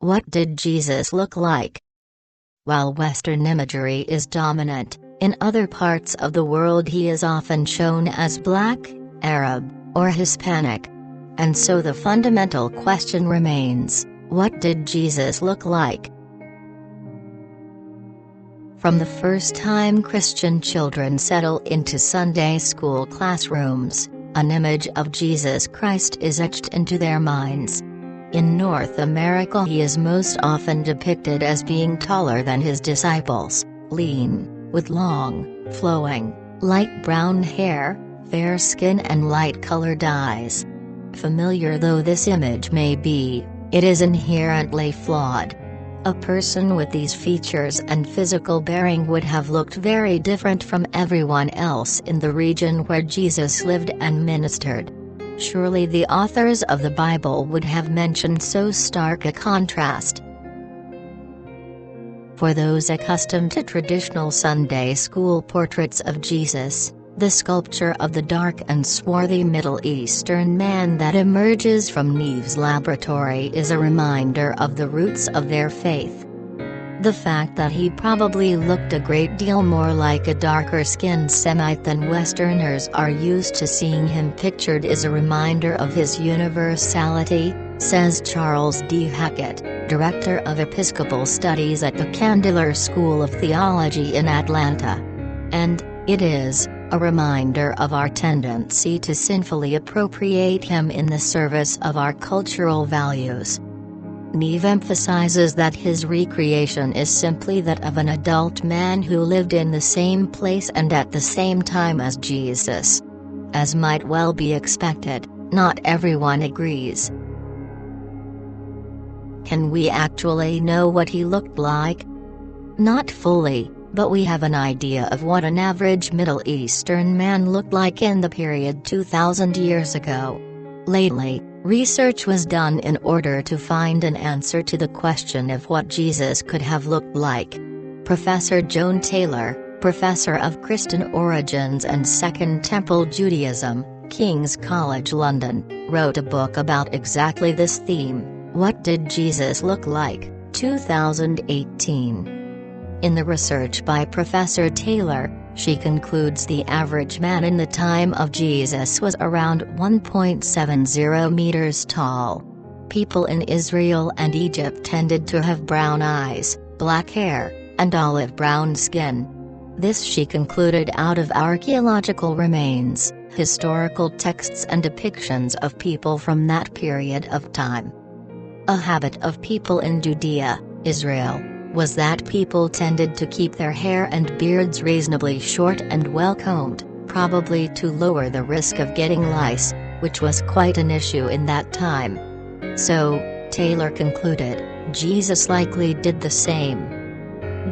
What did Jesus look like? While Western imagery is dominant, in other parts of the world he is often shown as black, Arab, or Hispanic. And so the fundamental question remains, what did Jesus look like? From the first time Christian children settle into Sunday school classrooms, an image of Jesus Christ is etched into their minds. In North America he is most often depicted as being taller than his disciples, lean, with long, flowing, light brown hair, fair skin and light-colored eyes. Familiar though this image may be, it is inherently flawed. A person with these features and physical bearing would have looked very different from everyone else in the region where Jesus lived and ministered. Surely the authors of the Bible would have mentioned so stark a contrast. For those accustomed to traditional Sunday school portraits of Jesus, the sculpture of the dark and swarthy Middle Eastern man that emerges from Neve's laboratory is a reminder of the roots of their faith. The fact that he probably looked a great deal more like a darker-skinned Semite than Westerners are used to seeing him pictured is a reminder of his universality, says Charles D. Hackett, Director of Episcopal Studies at the Candler School of Theology in Atlanta. And it is a reminder of our tendency to sinfully appropriate him in the service of our cultural values. Neve emphasizes that his recreation is simply that of an adult man who lived in the same place and at the same time as Jesus. As might well be expected, not everyone agrees. Can we actually know what he looked like? Not fully, but we have an idea of what an average Middle Eastern man looked like in the period 2,000 years ago. Lately, research was done in order to find an answer to the question of what Jesus could have looked like. Professor Joan Taylor, professor of Christian Origins and Second Temple Judaism, King's College London, wrote a book about exactly this theme, What Did Jesus Look Like, 2018. In the research by Professor Taylor, she concludes the average man in the time of Jesus was around 1.70 meters tall. People in Israel and Egypt tended to have brown eyes, black hair, and olive brown skin. This she concluded out of archaeological remains, historical texts and depictions of people from that period of time. A habit of people in Judea, Israel, was that people tended to keep their hair and beards reasonably short and well-combed, probably to lower the risk of getting lice, which was quite an issue in that time. So, Taylor concluded, Jesus likely did the same.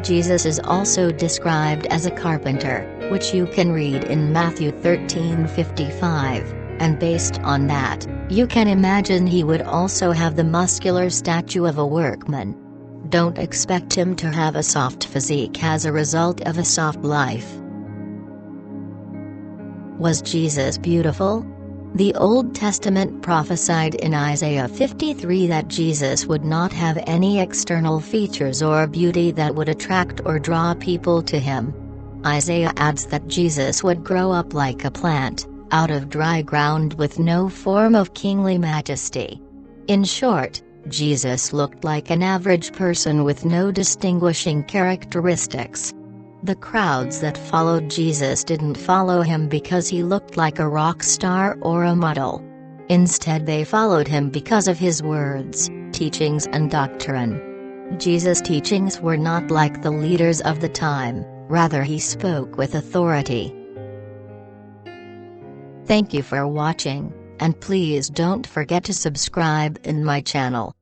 Jesus is also described as a carpenter, which you can read in Matthew 13:55, and based on that, you can imagine he would also have the muscular stature of a workman. Don't expect him to have a soft physique as a result of a soft life. Was Jesus beautiful? The Old Testament prophesied in Isaiah 53 that Jesus would not have any external features or beauty that would attract or draw people to him. Isaiah adds that Jesus would grow up like a plant, out of dry ground with no form of kingly majesty. In short, Jesus looked like an average person with no distinguishing characteristics. The crowds that followed Jesus didn't follow him because he looked like a rock star or a model. Instead they followed him because of his words, teachings and doctrine. Jesus' teachings were not like the leaders of the time, rather he spoke with authority. Thank you for watching, and please don't forget to subscribe in my channel.